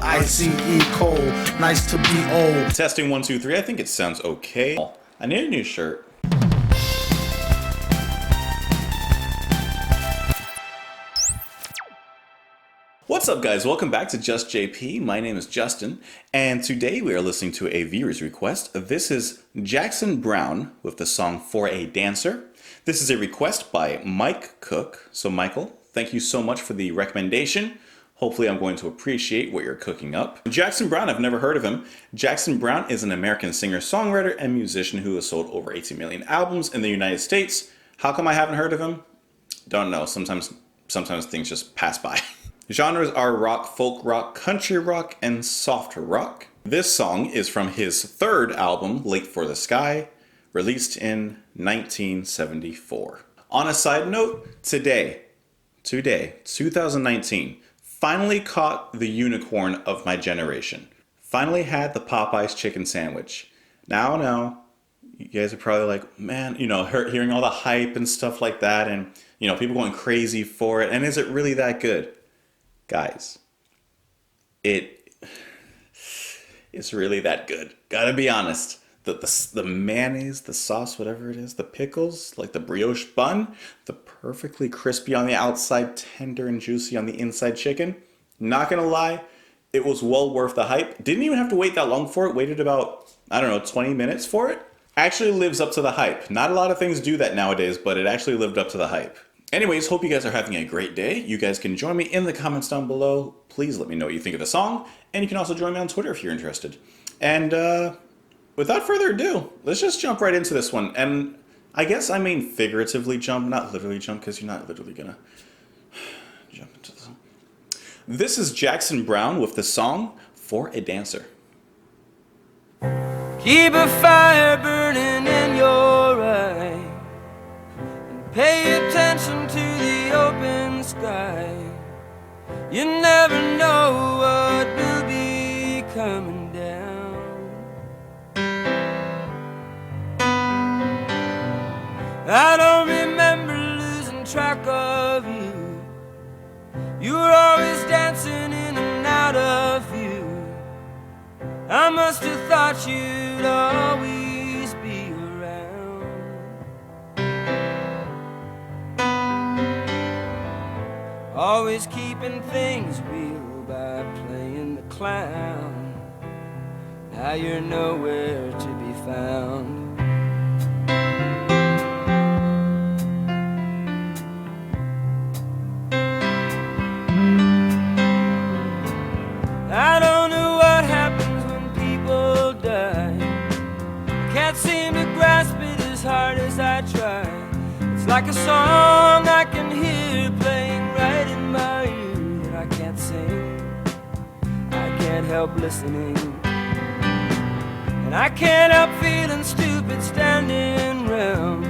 ICE cold, nice to be old. Testing 1, 2, 3. I think it sounds okay. I need a new shirt. What's up, guys? Welcome back to Just JP. My name is Justin, and today we are listening to a viewer's request. This is Jackson Browne with the song For a Dancer. This is a request by Mike Cook. So Michael, thank you so much for the recommendation. Hopefully I'm going to appreciate what you're cooking up. Jackson Browne, I've never heard of him. Jackson Browne is an American singer-songwriter and musician who has sold over 18 million albums in the United States. How come I haven't heard of him? Don't know. Sometimes things just pass by. Genres are rock, folk rock, country rock, and soft rock. This song is from his third album, Late for the Sky, released in 1974. On a side note, today, 2019, finally caught the unicorn of my generation. Finally had the Popeyes chicken sandwich. Now, you guys are probably like, man, hearing all the hype and stuff like that, and, people going crazy for it, and is it really that good? Guys, it's really that good. Gotta be honest. The mayonnaise, the sauce, whatever it is, the pickles, like the brioche bun, the perfectly crispy on the outside, tender and juicy on the inside chicken. Not gonna lie, it was well worth the hype. Didn't even have to wait that long for it. Waited about, 20 minutes for it. Actually lives up to the hype. Not a lot of things do that nowadays, but it actually lived up to the hype. Anyways, hope you guys are having a great day. You guys can join me in the comments down below. Please let me know what you think of the song. And you can also join me on Twitter if you're interested. And without further ado, let's just jump right into this one. And I guess I mean figuratively jump, not literally jump, because you're not literally gonna jump into the song. This is Jackson Browne with the song For a Dancer. Keep a fire burning in your eye. Pay attention to the open sky. You never know what will be coming down. I don't remember losing track of you. You were always dancing in and out of view. I must have thought you'd always be around. Always keeping things real by playing the clown. Now you're nowhere to be found. I don't know what happens when people die. I can't seem to grasp it as hard as I try. It's like a song I can hear playing right in my ear that I can't sing. I can't help listening, and I can't help feeling stupid standing round,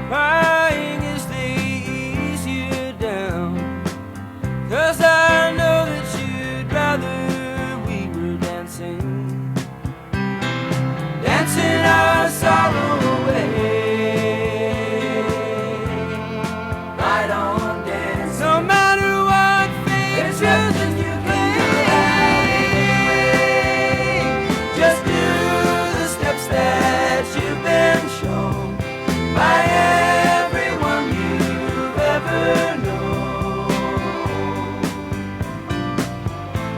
crying as they ease you down. 'Cause I know that you'd rather we were dancing, dancing our sorrow away.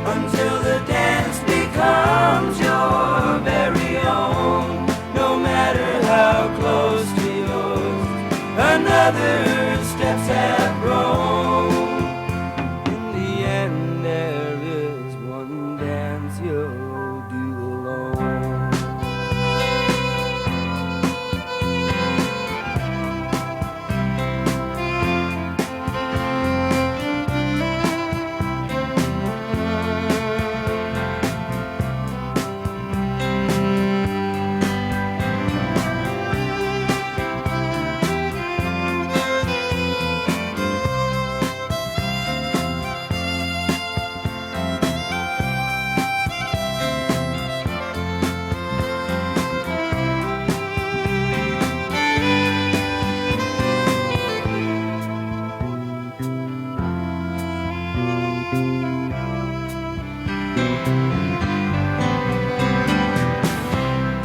Until the dance becomes your very own, no matter how close to yours another steps have grown. In the end there is one dance you'll do alone.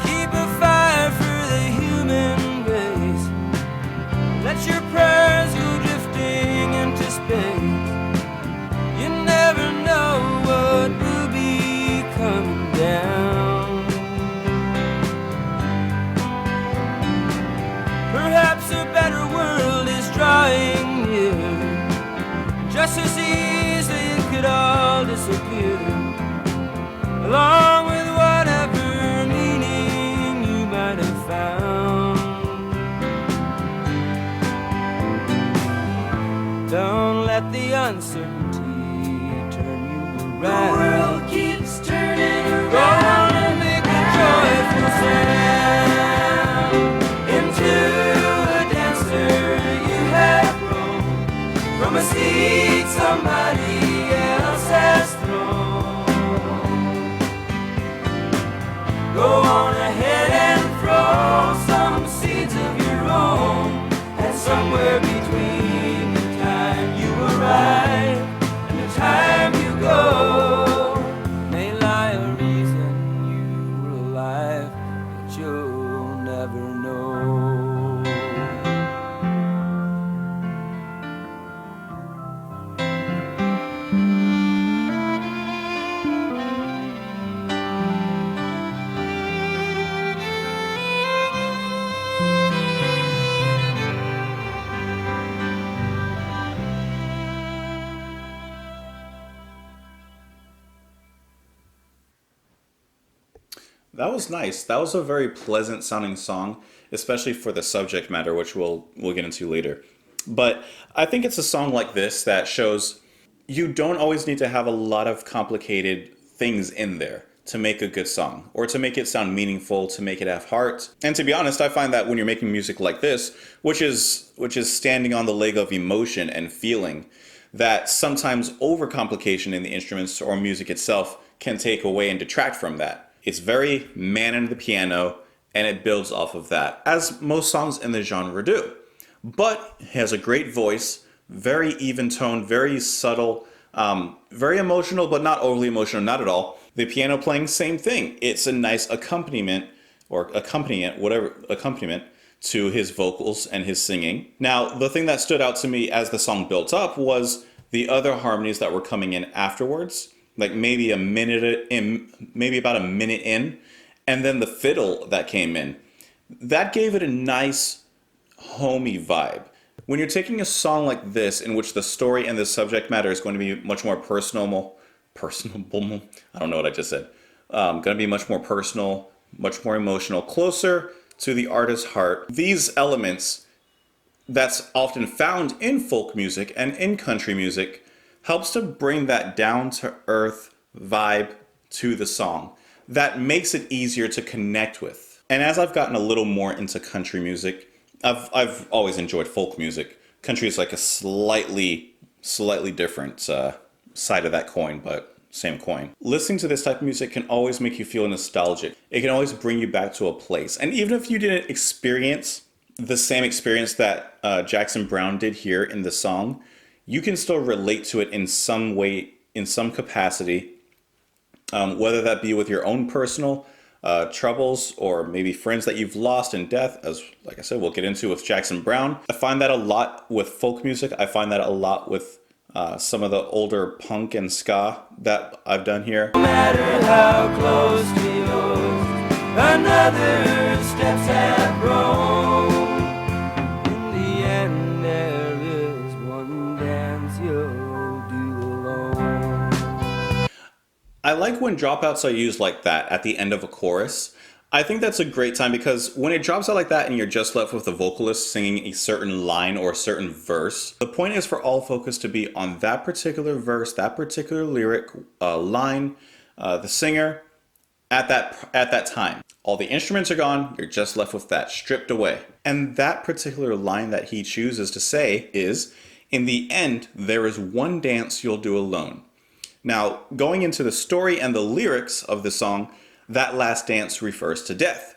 Keep a fire for the human race. Let your prayers go drifting into space. You never know what will be coming down. Perhaps a better world is drawing near. Just as easily it could all disappear, along with whatever meaning you might have found. Don't let the uncertainty turn you around. The world keeps turning around. Go on and make a joyful sound into a dancer you have grown from a seed somebody else has thrown. Go on ahead and throw some seeds of your own, and somewhere between the time you arrive and the time you go may lie a reason you were alive, but you'll never know. That was nice. That was a very pleasant sounding song, especially for the subject matter, which we'll get into later. But I think it's a song like this that shows you don't always need to have a lot of complicated things in there to make a good song, or to make it sound meaningful, to make it have heart. And to be honest, I find that when you're making music like this, which is standing on the leg of emotion and feeling, that sometimes overcomplication in the instruments or music itself can take away and detract from that. It's very man and the piano, and it builds off of that, as most songs in the genre do. But he has a great voice, very even toned, very subtle, very emotional, but not overly emotional, not at all. The piano playing, same thing. It's a nice accompaniment to his vocals and his singing. Now, the thing that stood out to me as the song built up was the other harmonies that were coming in afterwards, like maybe about a minute in, and then the fiddle that came in. That gave it a nice, homey vibe. When you're taking a song like this, in which the story and the subject matter is going to be much more personable, I don't know what I just said, going to be much more personal, much more emotional, closer to the artist's heart. These elements that's often found in folk music and in country music helps to bring that down-to-earth vibe to the song that makes it easier to connect with. And as I've gotten a little more into country music, I've always enjoyed folk music. Country is like a slightly different side of that coin, but same coin. Listening to this type of music can always make you feel nostalgic. It can always bring you back to a place. And even if you didn't experience the same experience that Jackson Browne did here in the song, you can still relate to it in some way, in some capacity, whether that be with your own personal troubles or maybe friends that you've lost in death, as like I said, we'll get into with Jackson Browne. I find that a lot with folk music. I find that a lot with some of the older punk and ska that I've done here. No matter how close to yours, another steps have grown. In the end, there is one dance you'll do alone. I like when dropouts are used like that at the end of a chorus. I think that's a great time, because when it drops out like that and you're just left with the vocalist singing a certain line or a certain verse, the point is for all focus to be on that particular verse, that particular lyric, line, the singer at that time. All the instruments are gone, you're just left with that, stripped away. And that particular line that he chooses to say is, in the end, there is one dance you'll do alone. Now, going into the story and the lyrics of the song, that last dance refers to death.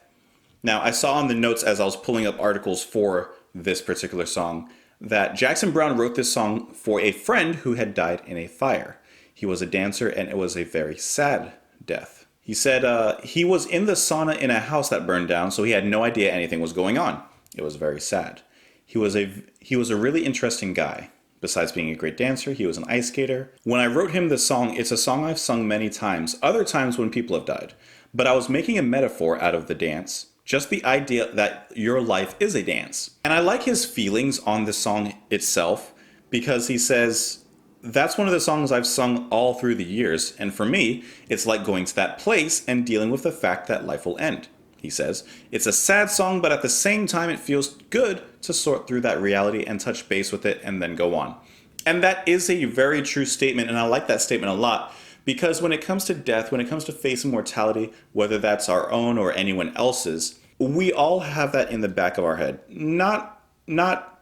Now, I saw on the notes as I was pulling up articles for this particular song that Jackson Browne wrote this song for a friend who had died in a fire. He was a dancer, and it was a very sad death. He said he was in the sauna in a house that burned down, so he had no idea anything was going on. It was very sad. He was a really interesting guy. Besides being a great dancer, he was an ice skater. When I wrote him this song, it's a song I've sung many times, other times when people have died. But I was making a metaphor out of the dance, just the idea that your life is a dance. And I like his feelings on the song itself, because he says, that's one of the songs I've sung all through the years, and for me, it's like going to that place and dealing with the fact that life will end. He says, it's a sad song, but at the same time, it feels good to sort through that reality and touch base with it and then go on. And that is a very true statement, and I like that statement a lot, because when it comes to death, when it comes to facing mortality, whether that's our own or anyone else's, we all have that in the back of our head. Not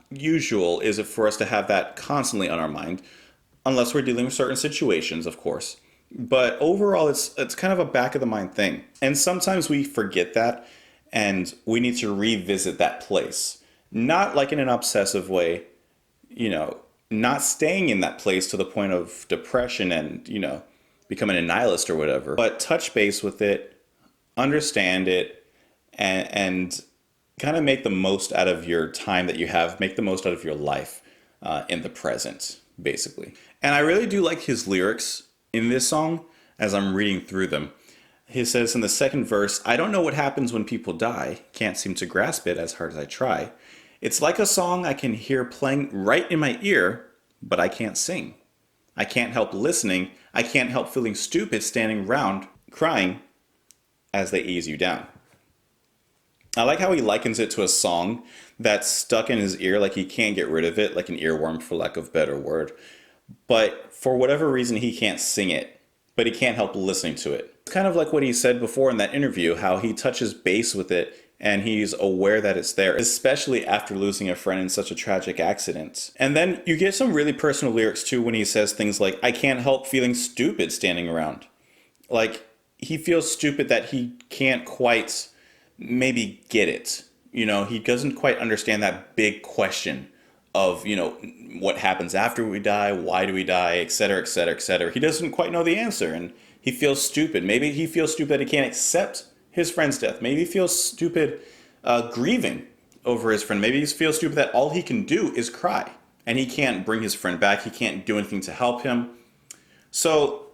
usual is it for us to have that constantly on our mind, unless we're dealing with certain situations, of course. But overall, it's kind of a back of the mind thing. And sometimes we forget that, and we need to revisit that place. Not like in an obsessive way, not staying in that place to the point of depression and, becoming a nihilist or whatever. But touch base with it, understand it, and kind of make the most out of your time that you have, make the most out of your life in the present, basically. And I really do like his lyrics in this song as I'm reading through them. He says in the second verse, I don't know what happens when people die, can't seem to grasp it as hard as I try. It's like a song I can hear playing right in my ear, but I can't sing. I can't help listening, I can't help feeling stupid standing around crying as they ease you down. I like how he likens it to a song that's stuck in his ear, like he can't get rid of it, like an earworm for lack of a better word. But for whatever reason, he can't sing it, but he can't help listening to it. It's kind of like what he said before in that interview, how he touches base with it and he's aware that it's there, especially after losing a friend in such a tragic accident. And then you get some really personal lyrics too when he says things like, I can't help feeling stupid standing around. Like, he feels stupid that he can't quite maybe get it. He doesn't quite understand that big question of, what happens after we die, why do we die, et cetera, et cetera, et cetera. He doesn't quite know the answer, and he feels stupid. Maybe he feels stupid that he can't accept his friend's death. Maybe he feels stupid grieving over his friend. Maybe he feels stupid that all he can do is cry, and he can't bring his friend back. He can't do anything to help him. So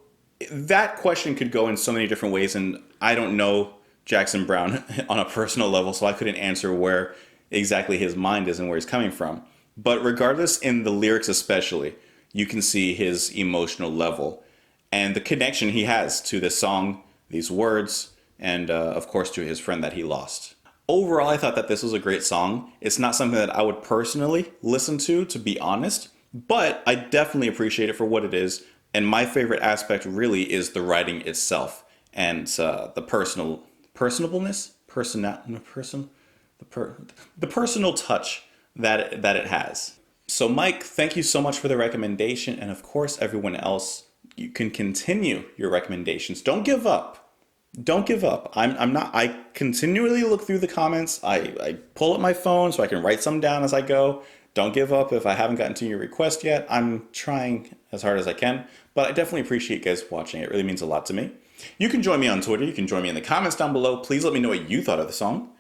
that question could go in so many different ways, and I don't know Jackson Browne on a personal level, so I couldn't answer where exactly his mind is and where he's coming from. But regardless, in the lyrics especially, you can see his emotional level and the connection he has to this song, these words, and of course to his friend that he lost. Overall, I thought that this was a great song. It's not something that I would personally listen to be honest, but I definitely appreciate it for what it is. And my favorite aspect really is the writing itself and the personableness, the personal touch that it has. So Mike, thank you so much for the recommendation, and of course everyone else, you can continue your recommendations. Don't give up. Don't give up. I continually look through the comments. I pull up my phone so I can write some down as I go. Don't give up if I haven't gotten to your request yet. I'm trying as hard as I can, but I definitely appreciate you guys watching. It really means a lot to me. You can join me on Twitter. You can join me in the comments down below. Please let me know what you thought of the song.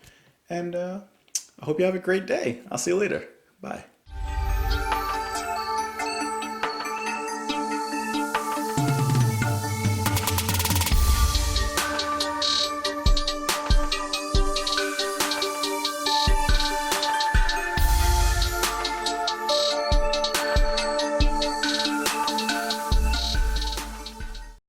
And I hope you have a great day. I'll see you later. Bye.